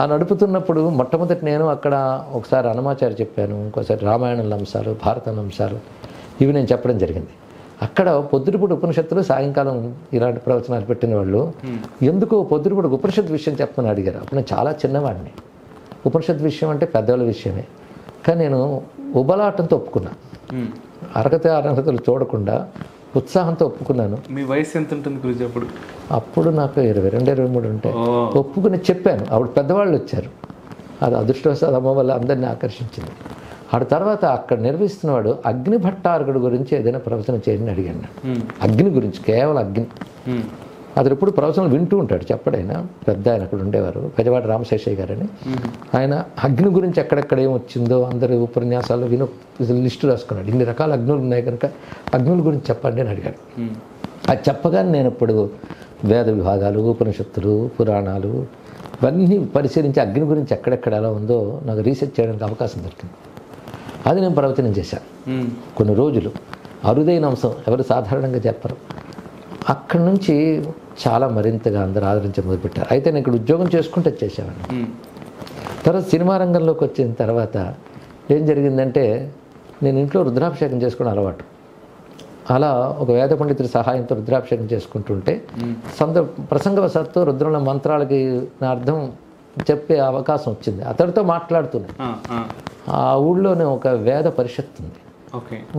ఆ నడుపుతున్నప్పుడు మొట్టమొదటి నేను అక్కడ ఒకసారి అన్నమాచార్య చెప్పాను, ఇంకోసారి రామాయణంలో అంశాలు, భారతంలో అంశాలు ఇవి నేను చెప్పడం జరిగింది. అక్కడ పొద్దుటిపూట ఉపనిషత్తులు, సాయంకాలం ఇలాంటి ప్రవచనాలు పెట్టిన వాళ్ళు ఎందుకు పొద్దుటిపూట ఉపనిషత్తు విషయం చెప్పమని అడిగారు. అప్పుడు నేను చాలా చిన్నవాడిని. ఉపనిషత్తు విషయం అంటే పెద్దవాళ్ళ విషయమే, కానీ నేను ఉబలాటంతో ఒప్పుకున్నా. అర్హతలు చూడకుండా ఉత్సాహంతో ఒప్పుకున్నాను. మీ వయసు ఎంత ఉంటుంది గురించి అప్పుడు? అప్పుడు నాకు 22, 23 ఉంటాయి. ఒప్పుకుని చెప్పాను. అప్పుడు పెద్దవాళ్ళు వచ్చారు. అది అదృష్టవశాత్తు అమ్మ వల్ల అందరినీ ఆకర్షించింది. ఆ తర్వాత అక్కడ నిర్వహిస్తున్నవాడు అగ్ని భట్టారకుడు గురించి ఏదైనా ప్రవచనం చేయని అడిగాను. అగ్ని గురించి, కేవలం అగ్ని. అతను ఎప్పుడు ప్రవచనాలు వింటూ ఉంటాడు, చెప్పడైనా. పెద్ద ఆయన అక్కడ ఉండేవారు, పెద్దవాటి రామశేషయ్య గారని. ఆయన అగ్ని గురించి ఎక్కడెక్కడ ఏమొచ్చిందో అందరి ఉపన్యాసాలు లిస్టు రాసుకున్నాడు. ఇన్ని రకాల అగ్నులు ఉన్నాయి కనుక అగ్నుల గురించి చెప్పండి అని అడిగాడు. అది చెప్పగానే నేను ఇప్పుడు వేద విభాగాలు, ఉపనిషత్తులు, పురాణాలు ఇవన్నీ పరిశీలించి అగ్ని గురించి ఎక్కడెక్కడ ఎలా ఉందో నాకు రీసెర్చ్ చేయడానికి అవకాశం దొరికింది. అది నేను ప్రవచనం చేశాను కొన్ని రోజులు. అరుదైన అంశం, ఎవరు సాధారణంగా చెప్పరు. అక్కడి నుంచి చాలా మరింతగా అందరూ ఆదరించ మొదలుపెట్టారు. అయితే నేను ఇక్కడ ఉద్యోగం చేసుకుంటూ చేసేవాడిని. తర్వాత సినిమా రంగంలోకి వచ్చిన తర్వాత ఏం జరిగిందంటే, నేను ఇంట్లో రుద్రాభిషేకం చేసుకోవడం అలవాటు. అలా ఒక వేద పండితుడి సహాయంతో రుద్రాభిషేకం చేసుకుంటుంటే ప్రసంగవశాత్తు రుద్రంలో మంత్రాలకి నా అర్థం చెప్పే అవకాశం వచ్చింది. అతడితో మాట్లాడుతున్నాను. ఆ ఊళ్ళోనే ఒక వేద పరిషత్ ఉంది.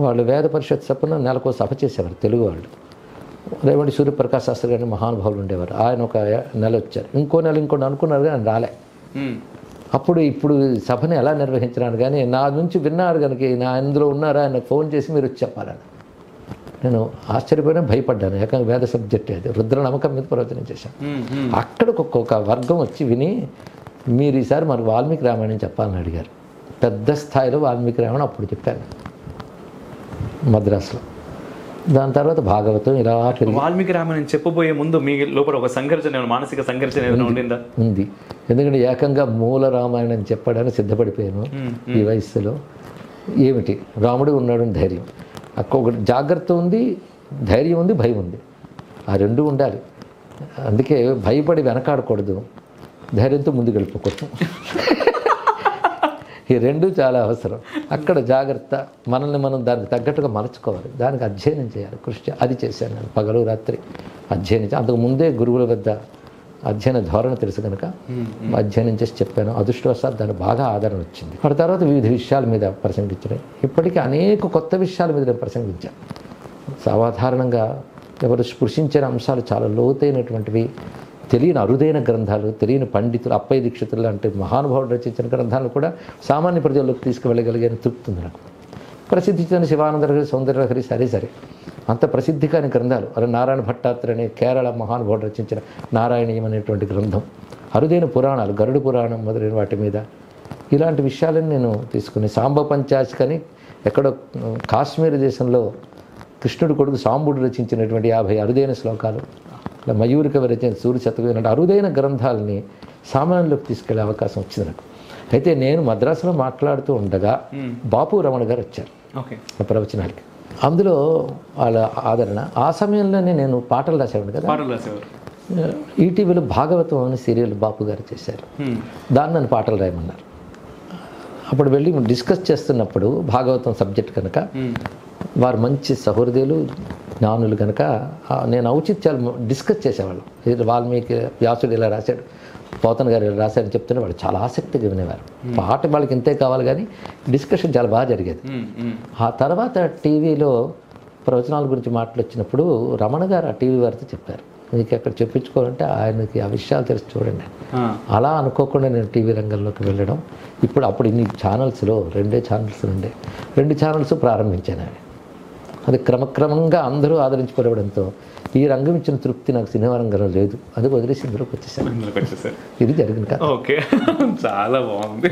వాళ్ళు వేద పరిషత్ సభను నెలకు సభ చేసేవారు, తెలుగు వాళ్ళు. రేవండి సూర్యప్రకాశ్ శాస్త్రి గారిని మహానుభావులు ఉండేవారు. ఆయన ఒక నెల వచ్చారు, ఇంకో నెల ఇంకోటి అనుకున్నారు, కానీ ఆయన రాలే. ఇప్పుడు సభని ఎలా నిర్వహించినాను కానీ నా నుంచి విన్నారు కనుక నా అందులో ఉన్నారా ఆయన ఫోన్ చేసి మీరు వచ్చి చెప్పాలని. నేను ఆశ్చర్యపోయినా భయపడ్డాను. ఏకంగా వేద సబ్జెక్ట్ అది, రుద్ర నమ్మకం మీద ప్రవచనం చేశాను. అక్కడికి ఒక్కొక్క వర్గం వచ్చి విని మీరు ఈసారి మనకు వాల్మీకి రామాయణం చెప్పాలని అడిగారు. పెద్ద స్థాయిలో వాల్మీకి రామాయణం అప్పుడు చెప్పాను మద్రాసులో. దాని తర్వాత భాగవతం ఇలా. వాల్మీకి రామాయణం చెప్పబోయే ముందు మీ లోపల ఒక సంఘర్షణ, మానసిక సంఘర్షణ ఏదైనా ఉండిందా? ఉంది. ఎందుకంటే ఏకంగా మూల రామాయణం చెప్పడానికి సిద్ధపడిపోయాను ఈ వయస్సులో. ఏమిటి, రాముడు ఉన్నాడు ధైర్యం, ఒకటి జాగ్రత్త ఉంది, ధైర్యం ఉంది, భయం ఉంది. ఆ రెండు ఉండాలి. అందుకే భయపడి వెనకాడకూడదు, ధైర్యంతో ముందుకు వెళ్ళిపోకూడదు. ఈ రెండు చాలా అవసరం. అక్కడ జాగ్రత్త, మనల్ని మనం దానికి తగ్గట్టుగా మలుచుకోవాలి, దానికి అధ్యయనం చేయాలి, కృషి. అది చేశాను నేను పగలు రాత్రి అధ్యయనం. అంతకు ముందే గురువుల వద్ద అధ్యయన ధోరణి తెలుసు కనుక అధ్యయనం చేసి చెప్పాను. అదృష్టవశాత్తు దానికి బాగా ఆదరణ వచ్చింది. ఆ తర్వాత వివిధ విషయాల మీద ప్రసంగించడం, ఇప్పటికీ అనేక కొత్త విషయాల మీద నేను ప్రసంగించాను. సాధారణంగా ఎవరు స్పృశించిన అంశాలు చాలా లోతైనటువంటివి, తెలియని అరుదైన గ్రంథాలు, తెలియని పండితులు, అప్పయ్య దీక్షితులు లాంటి మహానుభావుడు రచించిన గ్రంథాలు కూడా సామాన్య ప్రజల్లోకి తీసుకువెళ్ళగలిగే తృప్తి ఉంది నాకు. ప్రసిద్ధి చెందిన శివానందలహరి, సౌందర్యలహరి సరే అంత ప్రసిద్ధి కాని గ్రంథాలు. అలా నారాయణ భట్టాత్రి అనే కేరళ మహానుభావుడు రచించిన నారాయణీయం అనేటువంటి గ్రంథం, అరుదైన పురాణాలు, గరుడు పురాణం మొదలైన వాటి మీద ఇలాంటి విషయాలను నేను తీసుకుని, సాంబ పంచాశికని ఎక్కడో కాశ్మీర్ దేశంలో కృష్ణుడి కొడుకు సాంబుడు రచించినటువంటి 50 అరుదైన శ్లోకాలు, అలా మయూరిక రచన సూర్య శతకం ఇలాంటి అరుదైన గ్రంథాలని సామాన్యంలోకి తీసుకెళ్లే అవకాశం వచ్చింది నాకు. అయితే నేను మద్రాసులో మాట్లాడుతూ ఉండగా బాపు రమణ గారు వచ్చారు ఆ ప్రవచనాలకి. అందులో వాళ్ళ ఆదరణ. ఆ సమయంలోనే నేను పాటలు రాసేవాడిని కదా. ఈటీవీలో భాగవతం అనే సీరియల్ బాపు గారు చేశారు. దాన్ని నన్ను పాటలు రాయమన్నారు. అప్పుడు వెళ్ళి డిస్కస్ చేస్తున్నప్పుడు భాగవతం సబ్జెక్ట్ కనుక వారు మంచి సహృదయులు, జ్ఞానులు కనుక నేను ఔచిత్యాలు డిస్కస్ చేసేవాళ్ళం. వాల్మీకి వ్యాసుడు ఇలా రాశాడు, పోతన గారు ఇలా రాశారని చెప్తున్న వాళ్ళు చాలా ఆసక్తిగా వినేవారు. పాట వాళ్ళకి ఇంతే కావాలి, కానీ డిస్కషన్ చాలా బాగా జరిగేది. ఆ తర్వాత టీవీలో ప్రవచనాల గురించి మాట్లాడినప్పుడు రమణ గారు ఆ టీవీ వారితో చెప్పారు, మీకు ఎక్కడ చెప్పించుకోవాలంటే ఆయనకి ఆ విషయాలు తెలిసి చూడండి. అలా అనుకోకుండా నేను టీవీ రంగంలోకి వెళ్ళడం. అప్పుడు ఇన్ని ఛానల్స్లో 2 ఛానల్స్ ఉండే, 2 ఛానల్స్ ప్రారంభించాను. అది క్రమక్రమంగా అందరూ ఆదరించుకోవడంతో ఈ రంగం ఇచ్చిన తృప్తి నాకు సినిమా రంగంలో లేదు. అది వదిలేసి ఇందులోకి వచ్చేసాను. ఇది జరిగింది కదా. ఓకే, చాలా బాగుంది.